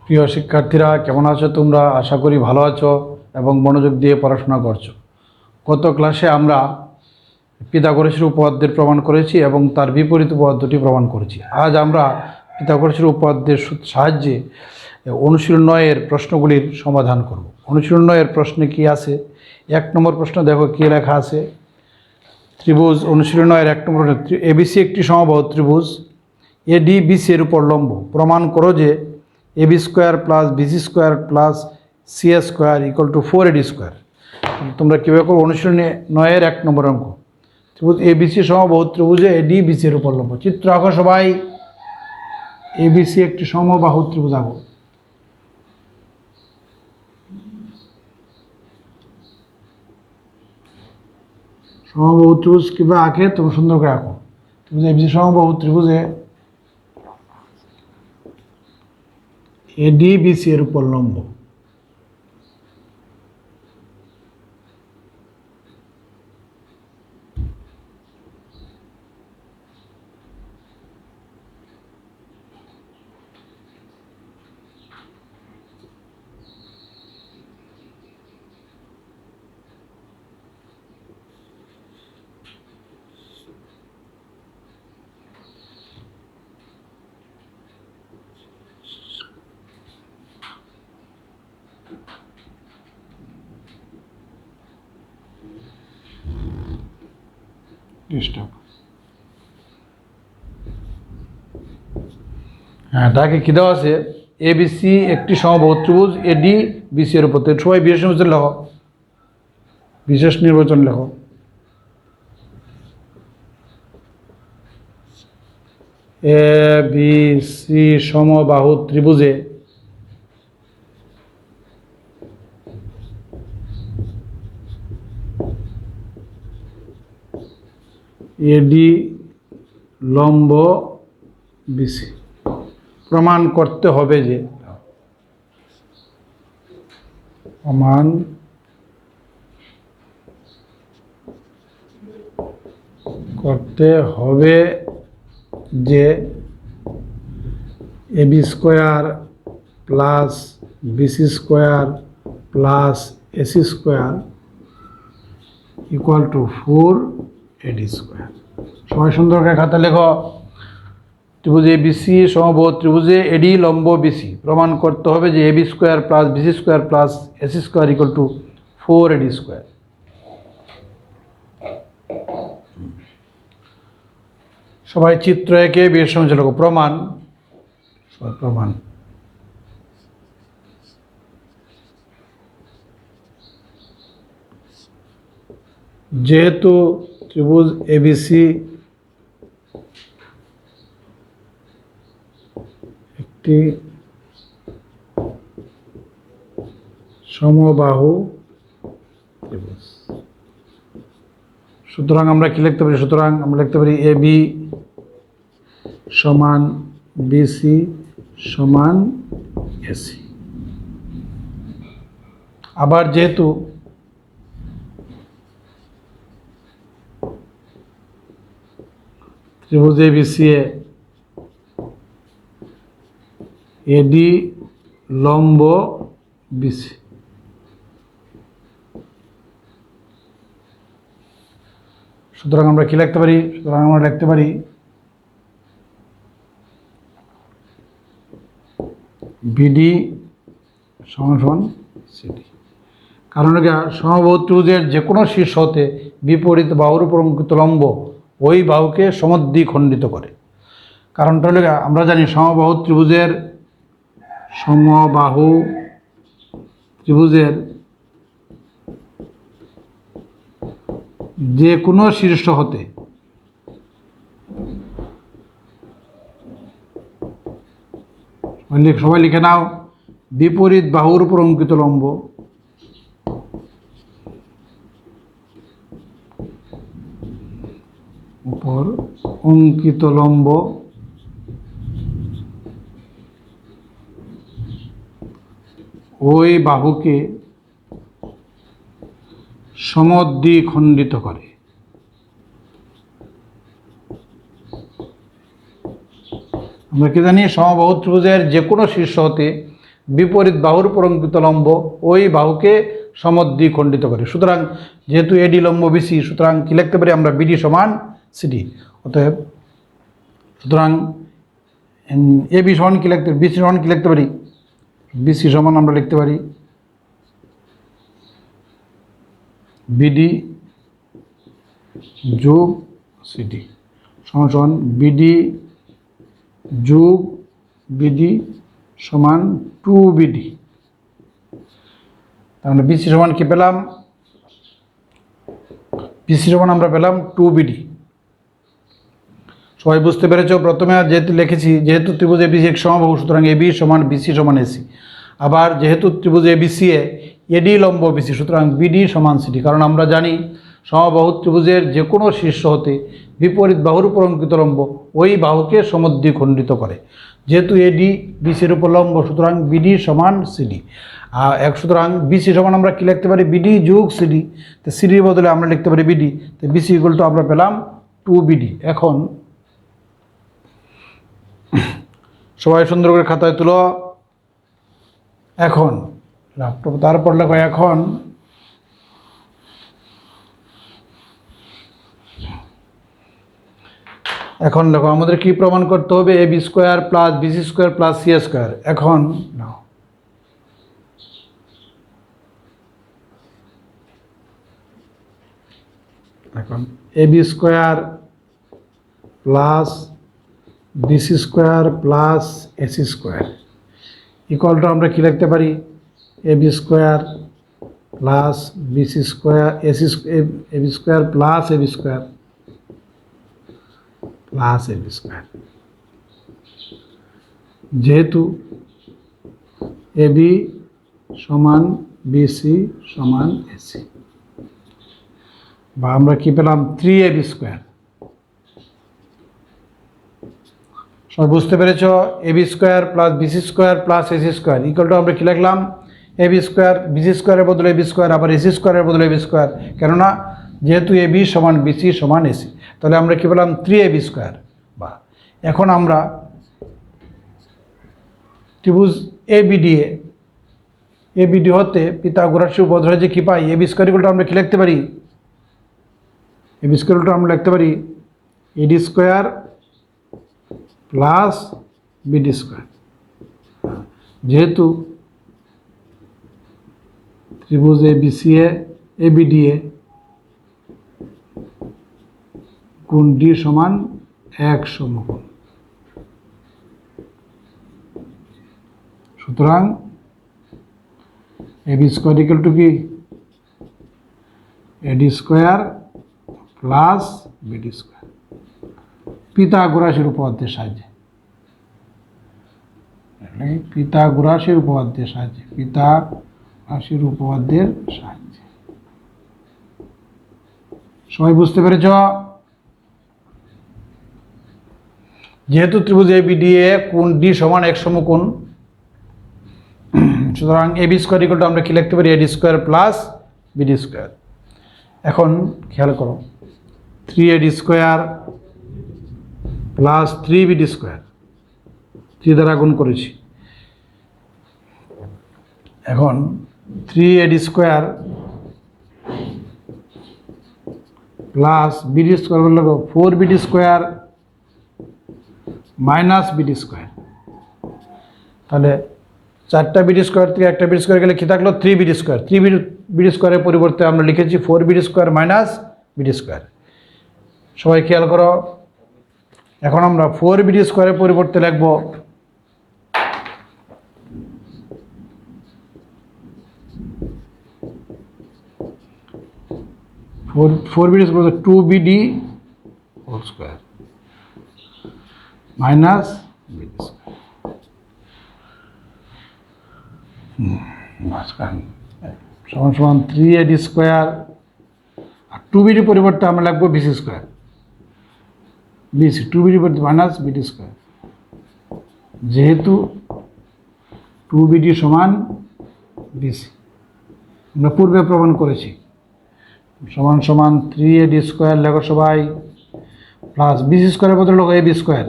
প্রিয় শিক্ষার্থীরা, কেমন আছো তোমরা? আশা করি ভালো আছো এবং মনোযোগ দিয়ে পড়াশোনা করছো। গত ক্লাসে আমরা পিথাগোরাসের উপপাদ্যের প্রমাণ করেছি এবং তার বিপরীত উপপাদ্যটি প্রমাণ করেছি। আজ আমরা পিথাগোরাসের উপপাদ্যের সাহায্যে অনুশীলন 9 এর প্রশ্নগুলির সমাধান করব। অনুশীলন 9 এর প্রশ্নে কি আছে? 1 নম্বর প্রশ্ন দেখো কি লেখা আছে। ত্রিভুজ অনুশীলন 9 এর 1 নম্বর, এবিসি একটি সমবাহু ত্রিভুজ, এডি বিসি এর উপর লম্ব। প্রমাণ করো যে AB square plus BC square plus CA square equal to 4AD square. তোমরা কীভাবে করো? অনুশীলন 9 এর 1 নম্বর অঙ্ক। ত্রিভুজ এবিসি সমবাহু ত্রিভুজে এডি বিসি এর উপর লম্ব। চিত্র আঁকো সবাই। এবিসি একটি সমবাহু ত্রিভুজ আঁকো। সমবাহু ত্রিভুজ কীভাবে আঁকে তুমি সুন্দর করে আঁকো। ত্রিভুজ এবিসি সমবাহু ত্রিভুজে এডি বিসি এর উপর লম্ব। হ্যাঁ, তাকে কী দেওয়া আছে? এবিসি একটি সমবাহু ত্রিভুজ, এডি বিসি এর উপর। সবাই বিশেষ নির্বাচন লেখো, বিশেষ নির্বাচন লেখো। এবিসি সমবাহু ত্রিভুজে এডি লম্ব বিসি। প্রমাণ করতে হবে যে প্রমাণ করতে হবে যে AB square plus BC square plus AC square equal to 4AD square. সবাই সুন্দর করে খাতা লেখো। ত্রিভুজ এবিসি সমবাহু ত্রিভুজে এডি লম্ব বিসি। প্রমাণ করতে হবে যে AB square plus BC square plus AC square equal to 4AD square. সবাই চিত্র এঁকে বিয়ের সময় লেখো। প্রমাণ প্রমাণ যেহেতু ত্রিভুজ এবিসি একটি সমবাহু ত্রিভুজ, সুতরাং আমরা কি লিখতে পারি? সুতরাং আমরা লিখতে পারি এবি সমান বিসি সমান এসি। আবার যেহেতু ত্রিভুজ এবিসি এডি লম্ব বিসি, সুতরাং আমরা কি লিখতে পারি? সুতরাং আমরা লিখতে পারি বিডি সমান সিডি। কারণ সমবাহু ত্রিভুজের যে কোনো শীর্ষ হতে বিপরীত বাহুর উপর অঙ্কিত লম্ব ওই বাহুকে সমদ্বিখণ্ডিত করে। কারণটা হলো আমরা জানি সমবাহু ত্রিভুজের যে কোনো শীর্ষ হতে সবাই লিখে নাও, বিপরীত বাহুর উপর অঙ্কিত লম্ব ওই বাহুকে সমদ্বিখণ্ডিত করে। আমরা কি জানি সমবাহু ত্রিভুজের যে কোনো শীর্ষ হতে বিপরীত বাহুর উপর অঙ্কিত লম্ব ওই বাহুকে সমদ্বিখণ্ডিত করে। সুতরাং যেহেতু এডি লম্ব বিসি, সুতরাং কী লিখতে পারি আমরা, বিডি সমান সিডি। অতএব সুতরাং এবি সমান কী লিখতে, বিসি সমান কী লিখতে পারি, বিসি সমান আমরা লিখতে পারি বিডি যোগ সিডি সমান সমান বিডি যোগ বিডি সমান 2BD। তাহলে বিসি সমান কি পেলাম, বিসি সমান আমরা পেলাম 2BD। সবাই বুঝতে পেরেছ? প্রথমে যেহেতু লিখেছি, যেহেতু ত্রিভুজ এবিসি এক সমবাহু, সুতরাং এবি সমান বিসি সমান এসি। আবার যেহেতু ত্রিভুজ এবিসি এডি লম্ব বিসি, সুতরাং বিডি সমান সিডি। কারণ আমরা জানি সমবাহু ত্রিভুজের যে কোনো শীর্ষ হতে বিপরীত বাহুর উপর অঙ্কিত লম্ব ওই বাহুকে সমদ্বিখণ্ডিত করে। যেহেতু এডি বিসির উপর লম্ব, সুতরাং বিডি সমান সিডি। সুতরাং বিসি সমান আমরা কী লিখতে পারি, বিডি যোগ সিডি। তো সিডির বদলে আমরা লিখতে পারি বিডি। তো বিসি ইকুয়াল টু আমরা পেলাম 2BD। এখন সবাই সুন্দর করে খাতায় তুলো। এখন তারপর লেখো এখন লেখো আমাদের কি প্রমাণ করতে হবে, AB square plus BC square plus C square. এখন নাও এখন AB square plus BC square plus AC square equal to আমরা কী লিখতে পারি, AB square plus BC square AB square plus AB square plus AB square. যেহেতু AB সমান BC সমান এসি, বা আমরা কি পেলাম 3AB স্কোয়ার। সবাই বুঝতে পেরেছ? AB square plus BC square plus AC square equal to আমরা কী লিখলাম, এবি স্কোয়ার, বিসি স্কোয়ারের বদলে এবি স্কোয়ার, আবার এসি স্কোয়ারের বদলে এবি স্কোয়ার। কেননা যেহেতু এবি সমান বিসি সমান এসি, তাহলে আমরা কী পেলাম 3AB স্কোয়ার। বা এখন আমরা ত্রিভুজ এবিডি হতে পিথাগোরাস উপপাদ্য যে কী পাই, এবি স্কোয়ার ইকুয়াল টু আমরা কী লিখতে পারি, এবি স্কোয়ার ইকুয়াল টু আমরা লিখতে পারি এডি স্কোয়ার প্লাস বিডি স্কোয়ার। যেহেতু ত্রিভুজ এবিডি গুণ ডি সমান 1 সমকোণ, সুতরাং এবি স্কোয়ার ইকুয়াল টু কি, A D square plus BD square পিথাগোরাসের উপপাদ্যের সাহায্যে। পিথাগোরাসের উপপাদ্যের সাহায্যে। সবাই বুঝতে পেরেছ? যেহেতু ত্রিভুজ এবিডি কোণ ডি সমান 1 সমকোণ, সুতরাং এবি স্কোয়ার ইকুয়াল টু আমরা কি লিখতে পারি, এডি স্কোয়ার প্লাস বিডি স্কোয়ার। এখন খেয়াল করো, 3AD square plus 3BD square, 3 দ্বারা গুণ করেছি। এখন 3AD square plus BD square বললে 4BD square minus BD square. তাহলে 4টা বিডি স্কোয়ার থেকে একটা বিডি স্কোয়ার গেলে কী থাকলো, 3BD স্কোয়ার। 3BD স্কোয়ারের পরিবর্তে আমরা লিখেছি 4BD square minus BD square. সবাই খেয়াল করো, এখন আমরা 4BD স্কোয়ারের পরিবর্তে লিখব 4BD square 2BD whole square minus BD square. সমান সমান 3AD স্কোয়ার, আর 2BD পরিবর্তে আমরা লিখব বিসি স্কোয়ার, বিসি 2BD পরিবর্তে মাইনাস বিডি স্কোয়ার। যেহেতু 2BD সমান বিসি, আমরা পূর্বে প্রমাণ করেছি, সমান সমান 3AD স্কোয়ার লেখো সবাই, প্লাস বিসি স্কোয়ারের বদলে লেখো AB square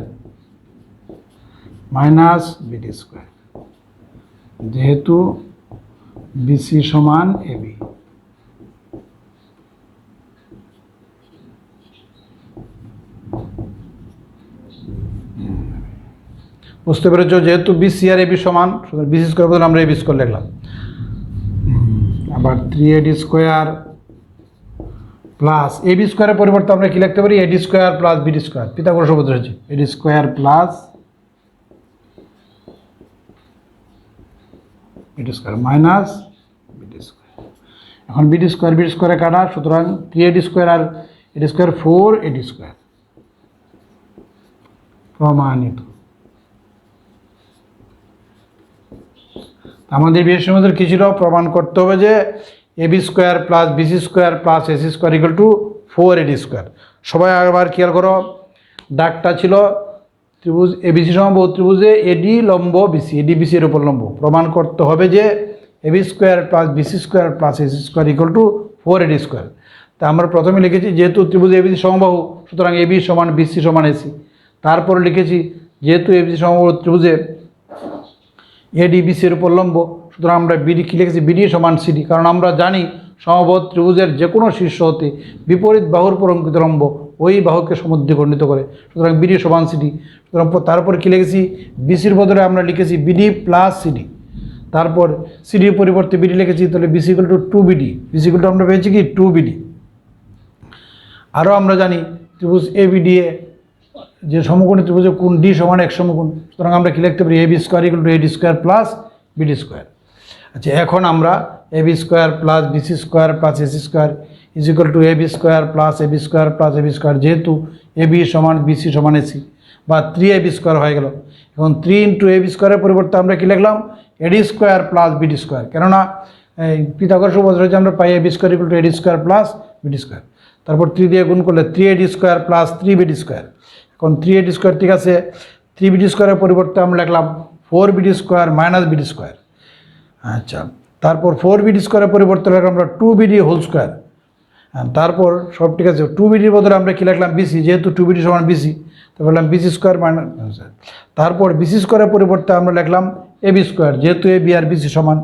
minus BD square. যেহেতু বিসি সমান এবি, বুঝতে পেরেছ? যেহেতু বিসি আর এবি সমান, সুতরাং বিসি স্কোয়ার বদলে আমরা এবি স্কোয়ার লিখলাম। আবার 3AD স্কোয়ার প্লাস এবি স্কোয়ারের পরিবর্তে আমরা কি লিখতে পারি? এডি square plus BD square. Pythagoras উপপাদ্য হচ্ছে এডি square plus BD square minus BD square. এখন বিডি স্কোয়ারে কাটা, সুতরাং 3AD স্কোয়ার আর এডি স্কোয়ার 4AD স্কোয়ার প্রমাণিত। আমাদের বিয়ের সময় কী ছিল? প্রমাণ করতে হবে যে AB square plus BC square plus AC square equal to 4AD square. সবাই আবার খেয়াল করো, ডাকটা ছিল ত্রিভুজ এবিসি সমবাহু ত্রিভুজে এডি লম্ব বিসি, এডি বিসি এর উপর লম্ব। প্রমাণ করতে হবে যে AB square plus BC square plus AC square equal to 4AD square. তা আমরা প্রথমে লিখেছি যেহেতু ত্রিভুজ এবিসি সমবাহু, সুতরাং এবি সমান বিসি সমান এসি। তারপর লিখেছি যেহেতু এবিসি সমবাহু ত্রিভুজে এডি বিসি এর উপর লম্ব, সুতরাং আমরা বিডি কি লিখেছি? বিডি সমান সিডি। কারণ আমরা জানি সমবাহু ত্রিভুজের যে কোনো শীর্ষ হতে বিপরীত বাহুর উপর অঙ্কিত লম্ব ওই বাহুকে সমদ্বিখণ্ডিত করে, সুতরাং বিডি সমান সিডি। সুতরাং তারপর কী লিখেছি? বিসির বদলে আমরা লিখেছি বিডি প্লাস সিডি। তারপর সিডির পরিবর্তে বিডি লিখেছি, তাহলে BC equal to 2BD। BC equal to আমরা পেয়েছি কি? 2BD। আরও আমরা জানি ত্রিভুজ এবিডি এ যে সমকোণী ত্রিভুজের কোণ ডি সমান এক সমকোণ, সুতরাং আমরা কি লিখতে পারি? AB square equal to eddy square plus BD square. আচ্ছা, এখন আমরা AB square plus BC square plus AC square is equal to AB square plus AB square plus AB square, যেহেতু এবি সমান বিসি সমান এসি বা 3AB square হয়ে গেল। এখন 3 ইন্টু এবি স্কোয়ারের পরিবর্তে আমরা কি লিখলাম? A D square plus BD square. কেননা পিথাগোরাস উপপাদ্য হচ্ছে আমরা পাই A B square equal to eddy square plus BD square. তারপর 3 দিয়ে গুণ করলে 3AD square plus 3BD square. এখন 3AD স্কোয়ার ঠিক আছে, 3BD স্কোয়ারের পরিবর্তে আমরা লিখলাম 4BD square minus BD square. আচ্ছা, তারপর 4BD স্কোয়ারের পরিবর্তে লিখলাম আমরা 2BD হোল স্কোয়ার। তারপর সব ঠিক আছে, 2BDর বদলে আমরা কী লিখলাম? বিসি, যেহেতু 2BD সমান বিসি, তো বললাম বিসি স্কোয়ার মাইনাস। তারপর বিসি স্কোয়ারের পরিবর্তে আমরা লিখলাম এবি স্কোয়ার, যেহেতু এবি আর বিসি সমান।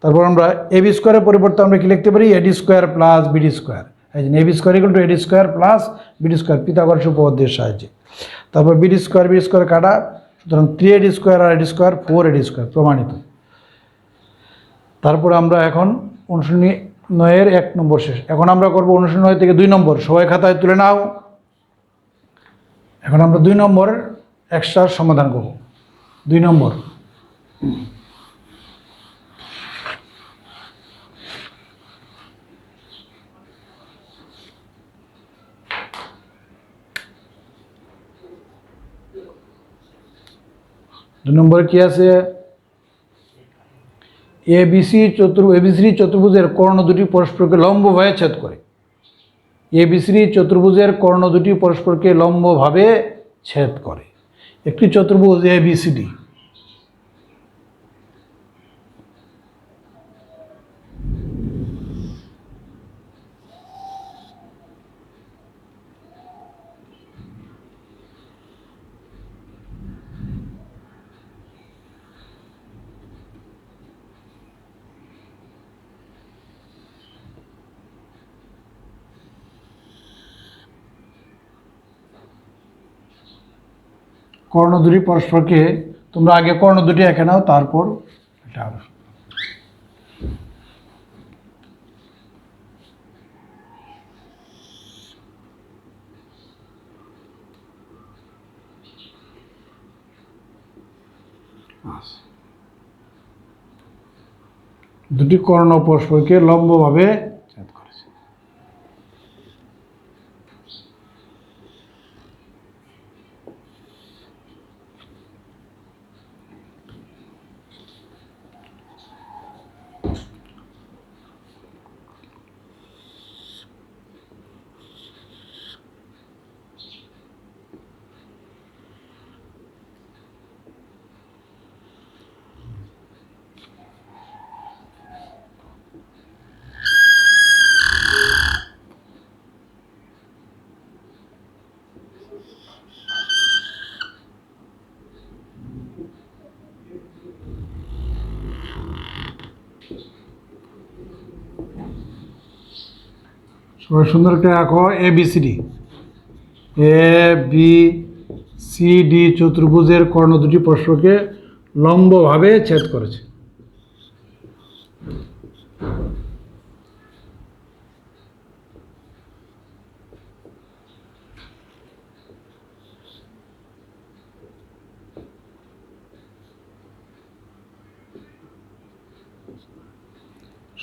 তারপর আমরা এবি স্কোয়ারের পরিবর্তে আমরা কী লিখতে পারি? এডি স্কোয়ার প্লাস বিডি স্কোয়ার। এই জন্য AB square equal to eddy square plus BD square Pythagoras উপপাদ্যের সাহায্যে। তারপর বিডি স্কোয়ার কাটা, সুতরাং 3AD স্কোয়ার আর এডি স্কোয়ার 4AD স্কোয়ার প্রমাণিত। তারপর আমরা এখন অনুশীলনী 9-এর 1 নম্বর শেষ। এখন আমরা করব অনুশীলনী 9 থেকে 2 নম্বর। সবাই খাতায় তুলে নাও। এখন আমরা 2 নম্বর এক্সট্রার সমাধান করব। 2 নম্বর, কি আছে? এবিসি চতুর্ভুজের কর্ণ দুটি পরস্পরকে লম্বভাবে ছেদ করে। এবিসি চতুর্ভুজের কর্ণ দুটি পরস্পরকে লম্বভাবে ছেদ করে। একটি চতুর্ভুজ এবিসিডি কর্ণ দুটি পরস্পরকে, তোমরা আগে কর্ণ দুটি এঁকে নাও, তারপর এটা আবার দুটি কর্ণ পরস্পরকে লম্বভাবে ছেদ করেছে। সবাই সুন্দর করে রাখো। ABCD, ABCD চতুর্ভুজের কর্ণ দুটি পরস্পরকে লম্বভাবে ছেদ করেছে।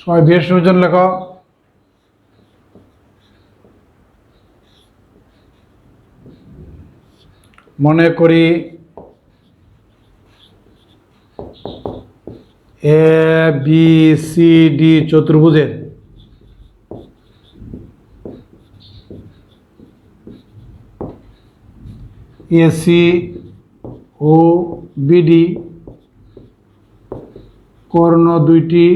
সবাই বেশ ওজন লেখো। মনে করি ABCD চতুর্ভুজের AC ও BD কর্ণ দুইটি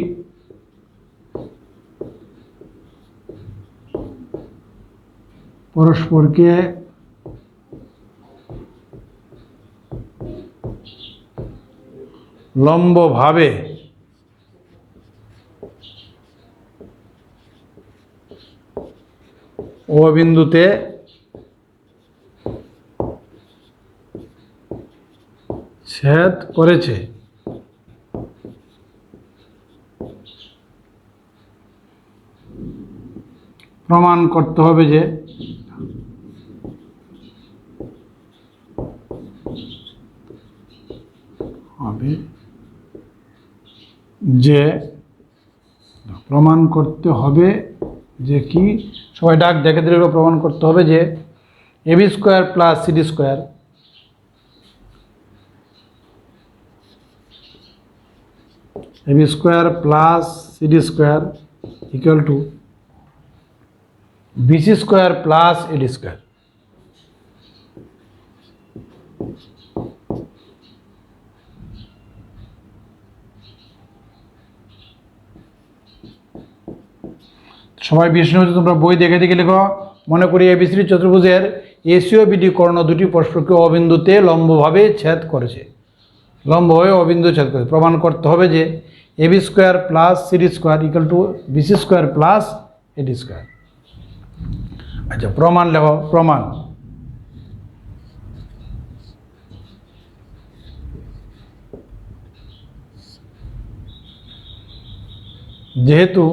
পরস্পরকে লম্বভাবে ও বিন্দুতে ছেদ করেছে। প্রমাণ করতে হবে যে প্রমাণ করতে হবে যে কি, সবাই ডাক দেখে দিলে প্রমাণ করতে হবে যে AB square plus CD square AB square plus CD square equal two BC square plus AD square. সবাই বিষ্ণু তোমরা বই দেখে দেখে লেখো। মনে করি ABCD চতুর্ভুজের AC ও BD কর্ণ দুটি পরস্পরকে অবিন্দুতে লম্বভাবে ছেদ করেছে। লম্বভাবে অবিন্দু ছেদ করেছে। প্রমাণ করতে হবে যে AB square plus CD square equal two BC square plus AD square. আচ্ছা, প্রমাণ লেখো। প্রমাণ যেহেতু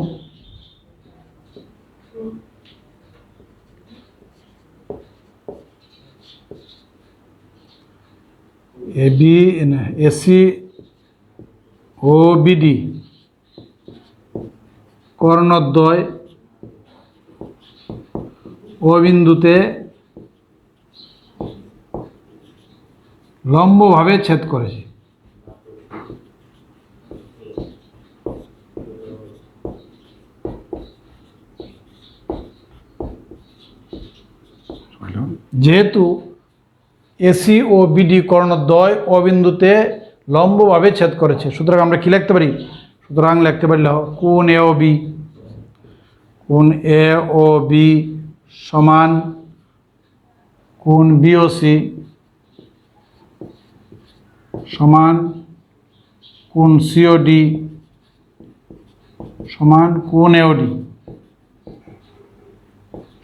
AC ও BD কর্ণদ্বয় ও বিন্দুতে লম্বভাবে ছেদ করেছে। যেহেতু AC ও BD কর্ণদ্বয় ও বিন্দুতে লম্বভাবে ছেদ করেছে, সুতরাং আমরা কি লিখতে পারি? সুতরাং লিখতে পারি কোণ AOB, কোণ AOB সমান কোণ BOC সমান কোণ COD সমান কোণ AOD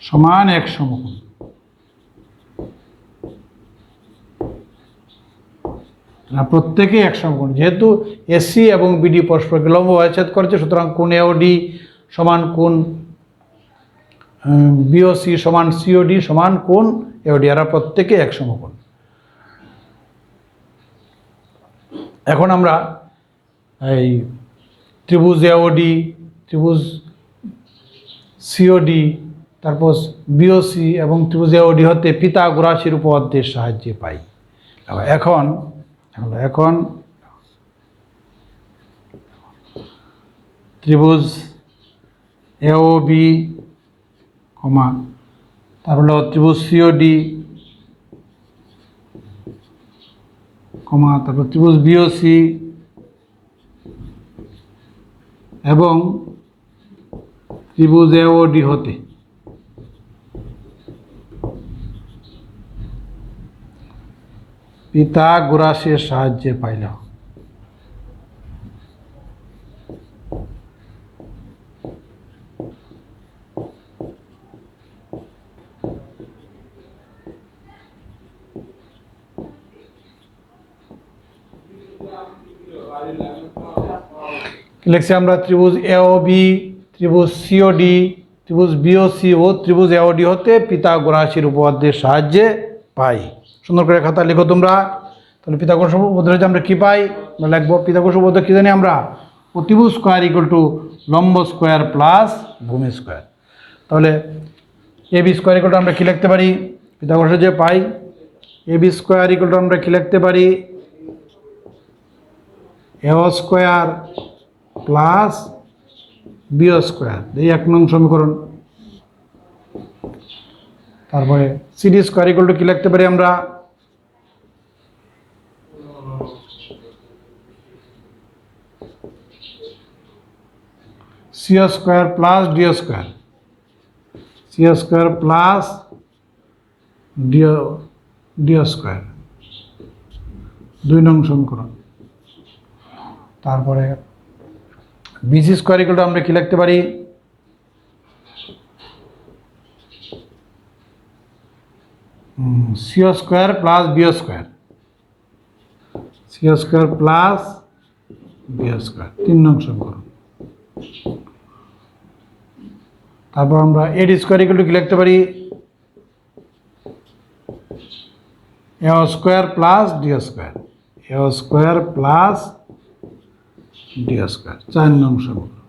সমান এক সমকোণ। প্রত্যেকেই এক সমকোণ। যেহেতু AC এবং BD পরস্পরকে লম্বভাবে ছেদ করেছে, সুতরাং কোণ AOD সমান কোণ BOC সমান COD সমান কোণ AOD, এরা প্রত্যেকে এক সমকোণ। এখন আমরা এই ত্রিভুজ AOD, ত্রিভুজ COD, তারপর BOC এবং ত্রিভুজ AOD হতে পিথাগোরাসের উপপাদ্যের সাহায্যে পাই। এখন ত্রিভুজ AOB তারপর ত্রিভুজ COD তারপর ত্রিভুজ BOC এবং ত্রিভুজ AOD হতে পিথাগোরাসের সাহায্যে পাইলাম। কি লিখছি আমরা? ত্রিভুজ এওবি, ত্রিভুজ সিওডি, ত্রিভুজ বিওসি ও ত্রিভুজ এওডি হতে পিথাগোরাসের উপপাদ্যের সাহায্যে পাই। সুন্দর করে খাতা লিখো তোমরা। তাহলে পিথাগোরাস উপপাদ্য হচ্ছে আমরা কী পাই? আমরা লিখবো পিথাগোরাস উপপাদ্য কী জানি আমরা? অতিভুজ স্কোয়ার ইকুয়াল টু লম্ব স্কোয়ার প্লাস ভূমি স্কোয়ার। তাহলে A B square equal to আমরা কী লিখতে পারি? পিথাগোরাসে যে পাই A B square equal to আমরা কী লিখতে পারি? A square plus B square, এই 1 নং সমীকরণ। তারপরে সিডি স্কোয়ার ইকুয়াল টু কী লিখতে পারি আমরা? C square plus D square, C square plus D square, 2 নং সমীকরণ। তারপরে বিসি স্কোয়ার ইকুয়াল টু আমরা কি লিখতে পারি? C square plus B square, C square plus B square, 3 নং সমীকরণ। তারপর আমরা এডি স্কোয়ার ইকুয়াল টু কি লিখতে পারি? A square plus D square, A square plus D square, 4 নং সমীকরণ।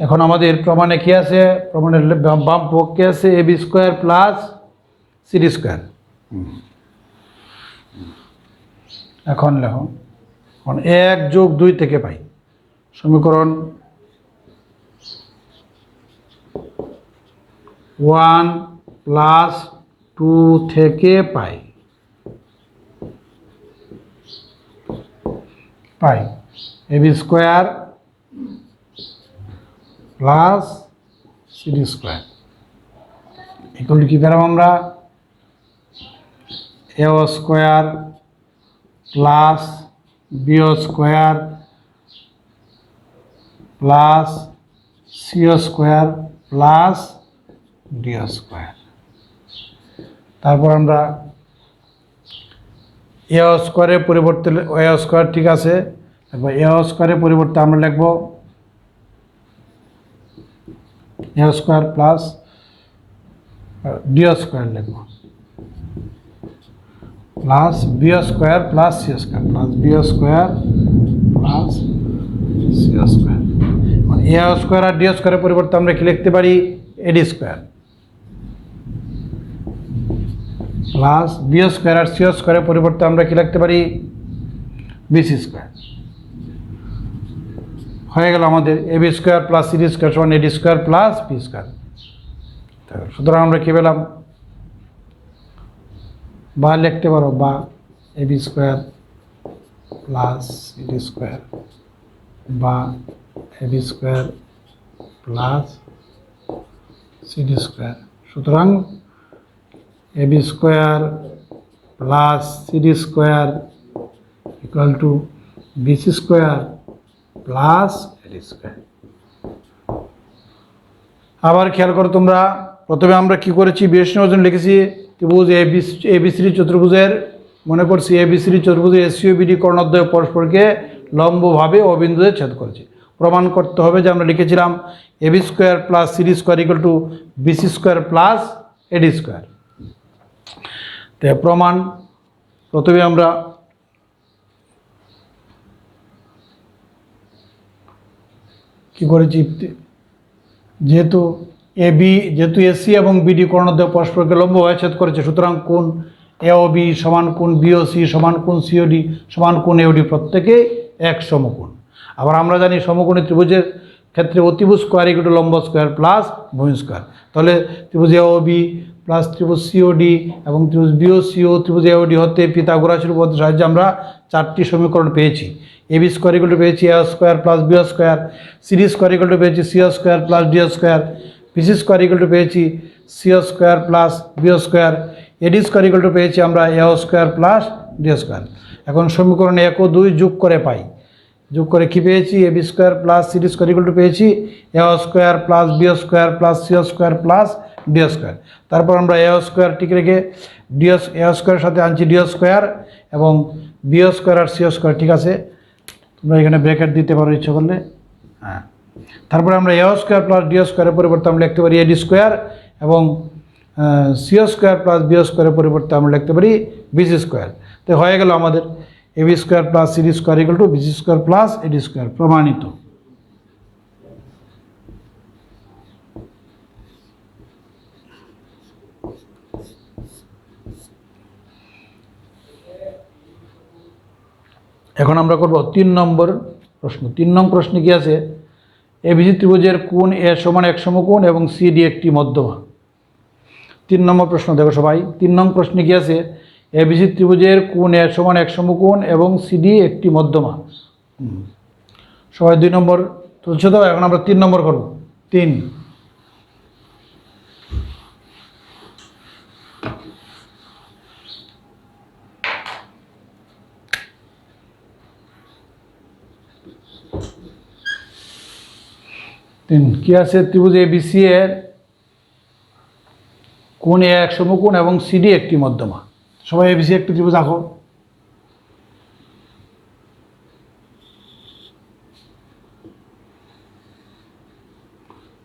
এখন আমাদের প্রমাণে কি আছে? প্রমাণের বাম পক্ষে আছে A B square plus C D square. এখন লেখো, এখন 1 যোগ 2 থেকে পাই সমীকরণ 1 প্লাস 2 থেকে পাই A B square plus C D square equal to কী পেলাম আমরা? A square plus B square plus C square plus D square. তারপর আমরা এ স্কোয়ারের পরিবর্তে এ স্কোয়ার, ঠিক আছে, তারপর এ স্কোয়ারের পরিবর্তে আমরা লিখব A square plus D square লিখব, plus B square plus C square, plus B square plus C square. A square আর ডি স্কোয়ারের পরিবর্তে আমরা কি লিখতে পারি? এডি স্কোয়ার প্লাস বি স্কোয়ার আর সি স্কোয়ারের পরিবর্তে আমরা কি লিখতে পারি? B C square. হয়ে গেল আমাদের A B square plus C D square সমান A D square plus B square. সুতরাং আমরা কি পেলাম? বা লিখতে পারো বা A B square plus C D square বা A B square plus C D square. সুতরাং A B square plus C D square equal to B C square plus eddy square. আবার খেয়াল করো তোমরা, প্রথমে আমরা কি করেছি? বিবেচনার জন্য লিখেছি ত্রিভুজ এবিসিডি চতুর্ভুজের, মনে করছি এবিসিডি চতুর্ভুজের এসিও বিডি কর্ণদ্বয় পরস্পরকে লম্বভাবে অবিন্দুতে ছেদ করেছে। প্রমাণ করতে হবে যে আমরা লিখেছিলাম A B square plus C D square equal to B C square plus eddy square. তো প্রমাণ প্রথমে আমরা কি করেছি? যেহেতু এসি এবং বিডি কর্ণদ্বয় পরস্পরকে লম্বভাবে ছেদ করেছে, সুতরাং কোণ এওবি সমান কোণ বিওসি সমান কোণ সিওডি সমান কোণ এওডি প্রত্যেকেই এক সমকোণ। আবার আমরা জানি সমকোণী ত্রিভুজের ক্ষেত্রে অতিভুজ স্কোয়ার ইকুয়াল টু লম্ব স্কোয়ার প্লাস ভূমি স্কোয়ার। তাহলে ত্রিভুজ এওবি প্লাস ত্রিভুজ সিওডি এবং ত্রিভুজ বিওসি ও ত্রিভুজ এওডি হতে পিথাগোরাসের উপপাদ্যের সাহায্যে আমরা 4টি সমীকরণ পেয়েছি। A B square equal to পেয়েছি A square plus B square, CD square equal to পেয়েছি C square plus D square, B C square equal to পেয়েছি C square plus B square, A D square equal to পেয়েছি আমরা A square plus D square. এখন সমীকরণ 1 ও 2 যোগ করে পাই, যোগ করে কি পেয়েছি? A B square plus C D square equal to পেয়েছি A square plus B square plus C square plus D square. তারপর আমরা এ স্কোয়ার ঠিক রেখে এ স্কোয়ারের সাথে আনছি ডি স্কোয়ার এবং বি স্কোয়ার আর সি স্কোয়ার, ঠিক আছে। তো তোমরা এখানে ব্র্যাকেট দিতে পারো ইচ্ছা করলে। হ্যাঁ, তারপরে আমরা এ স্কোয়ার প্লাস ডি স্কোয়ারের পরিবর্তে আমরা লিখতে পারি এডি স্কোয়ার, এবং সি স্কোয়ার প্লাস বি স্কোয়ারের পরিবর্তে আমরা লিখতে পারি বিসি স্কোয়ার। তো হয়ে গেল আমাদের A B square plus C D square equal to B C square plus eddy square, প্রমাণিত। এখন আমরা করব 3 নম্বর প্রশ্ন। 3 নং প্রশ্নে কি আছে? এবিসি ত্রিভুজের কোণ এ সমান এক সমকোণ এবং সিডি একটি মধ্যমা। 3 নম্বর প্রশ্ন দেখো সবাই। 3 নং প্রশ্নে কি আছে? এবিসি ত্রিভুজের কোণ এ সমান এক সমকোণ এবং সিডি একটি মধ্যমা। সবাই 2 নম্বর তুলছে তো? এখন আমরা 3 নম্বর করব। 3 কি আছে? ত্রিভুজ এবিসি এর কোণ এ এক সমকোণ এবং সিডি একটি মধ্যমা। সবাই এবিসি একটি ত্রিভুজ আঁকো।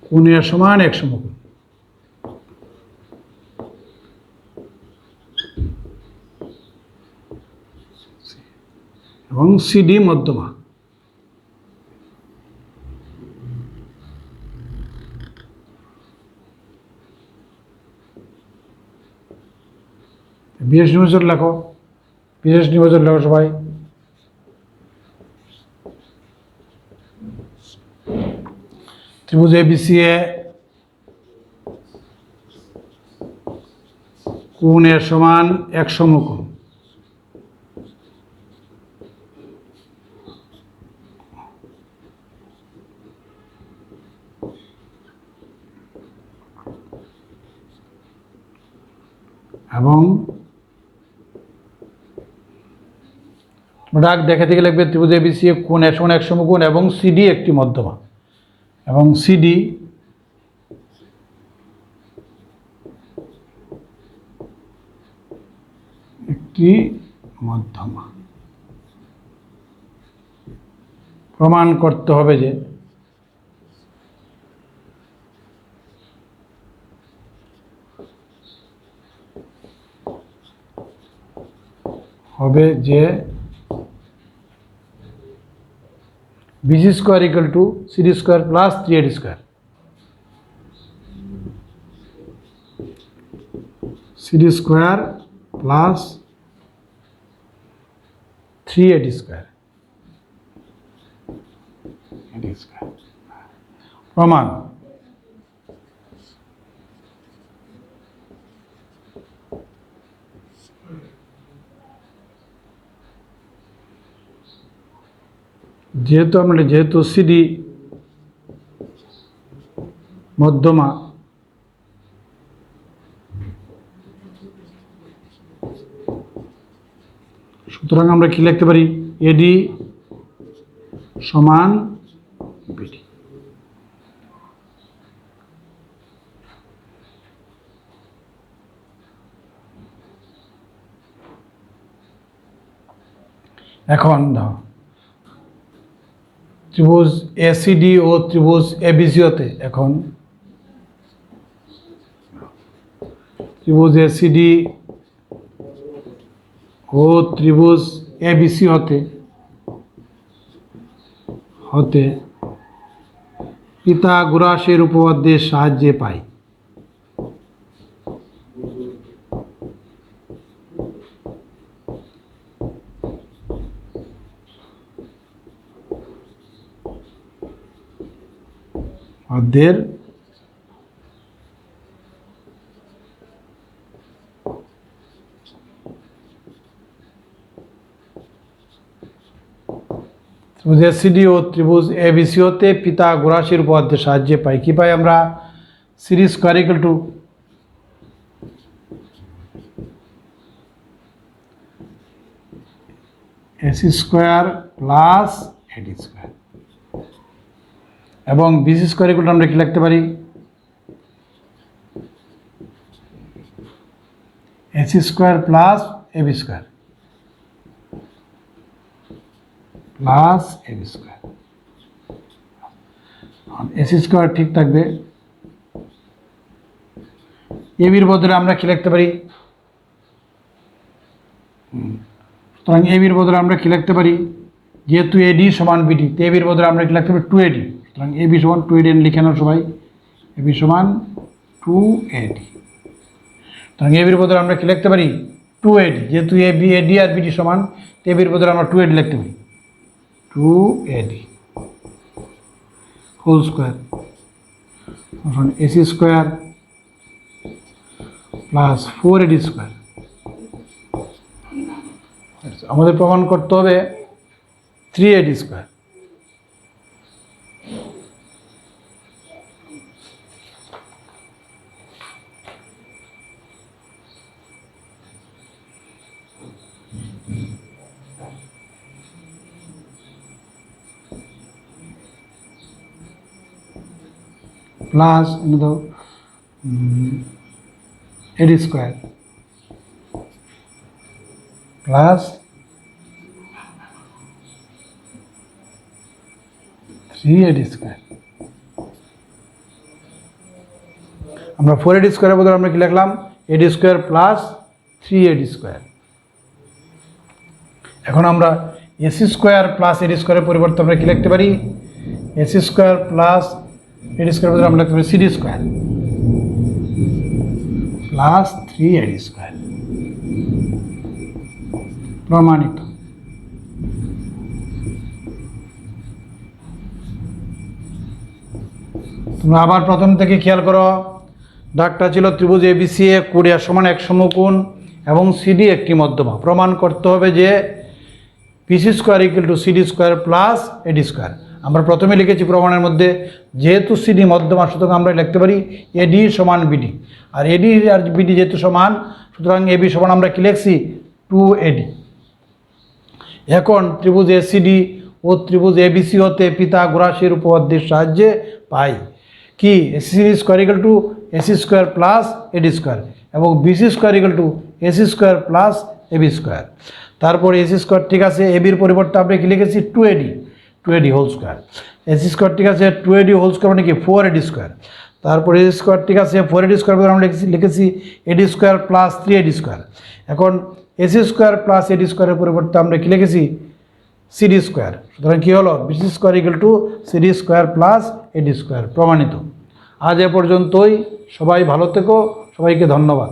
কোণ এ সমান এক সমকোণ এবং সিডি মধ্যমা। বিশেষ নির্বাচন লেখো, বিশেষ নির্বাচন লেখো সবাই। ত্রিভুজ এবিসি এ কোণ এ সমান এক সমকোণ এবং ডাক দেখে থেকে লিখবে ত্রিভুজ এবিসি এ কোণ এ সমান এক সমকোণ এবং সিডি একটি মধ্যমা, এবং সিডি একটি মধ্যমা। প্রমাণ করতে হবে যে BC square equal to CD square plus 3 AD square. CD square plus 3 AD square. প্রমাণ। যেহেতু সিডি মধ্যমা, সুতরাং আমরা কি লিখতে পারি? এডি সমান বিডি। এখন দাও ত্রিভুজ এসিডি ও ত্রিভুজ এবিসিওতে, এখন ত্রিভুজ এসিডি ও ত্রিভুজ এবিসি হতে পিথাগোরাসের উপপাদ্যের সাহায্যে পাই। পদ্মের ত্রিভুজ এসিডি ও ত্রিভুজ এবিসি হতে পিথাগোরাসের উপপাদ্যের সাহায্যে পাই। কি পাই আমরা? CD square equal to AC square plus eddy square, এবং বিসি স্কোয়ার ইকুয়াল টু আমরা কি লিখতে পারি? AC square plus AB square plus AB square. AC square ঠিক থাকবে। এবির বদলে আমরা কি লিখতে পারি? সুতরাং এবির বদলে আমরা কি লিখতে পারি? যেহেতু এডি সমান বিডি, তো এবির বদলে আমরা কি লিখতে পারি? 2AD। সুতরাং এবি সমান 2AD লিখে নাও সবাই। এবি সমান 2AD। সুতরাং এবির বদলে আমরা কি লিখতে পারি? 2AD। যেহেতু এডি আর বিডি সমান, তো এবির বদলে আমরা 2AD লিখতে পারি। 2AD whole square. AC square plus 4AD square. আমাদের প্রমাণ করতে হবে 3AD square. Plus AD square plus 3AD square. আমরা 4AD স্কোয়ারের বদলে আমরা কি লিখলাম? AD square plus 3AD square. এখন আমরা এসি স্কোয়ার প্লাস এডি স্কোয়ারের পরিবর্তে আমরা কি লিখতে পারি? এসি স্কোয়ার প্লাস এডি স্কোয়ারের বদলে আমরা লিখতে পারি CD square plus 3AD square. প্রমাণিত। তোমরা আবার প্রথম থেকে খেয়াল করো, দাগটা ছিল ত্রিভুজ এবিসি এ কোণ সমান এক সমকোণ এবং সিডি একটি মধ্যমা। প্রমাণ করতে হবে যে পিসি square equal to CD square plus eddy square. আমরা প্রথমে লিখেছি প্রমাণের মধ্যে, যেহেতু সিডি মধ্যমা সুতরাং আমরা লিখতে পারি এডি সমান বিডি। আর এডি আর বিডি যেহেতু সমান, সুতরাং এবি সমান আমরা কি লিখছি? 2AD। এখন ত্রিভুজ এসিডি ও ত্রিভুজ এবিসি হতে পিথাগোরাসের উপপাদ্যের সাহায্যে পাই কি? A C square equal to AC square plus eddy square এবং BC square equal to AC square plus AB square. তারপর এসি স্কোয়ার ঠিক আছে, এবির পরিবর্তে আমরা কি লিখেছি? 2AD whole square. AC square ঠিক আছে, 2AD হোল স্কোয়ার মানে কি? 4AD square. তারপর এসি স্কোয়ার ঠিক আছে, 4AD স্কোয়ার আমরা লিখেছি AD square plus 3AD square. এখন এসি স্কোয়ার প্লাস এডি স্কোয়ারের পরিবর্তে আমরা কি লিখেছি? CD square. সুতরাং কী হলো? BC square equal to CD square plus eddy square. প্রমাণিত। আজ এ পর্যন্তই। সবাই ভালো থেকো, সবাইকে ধন্যবাদ।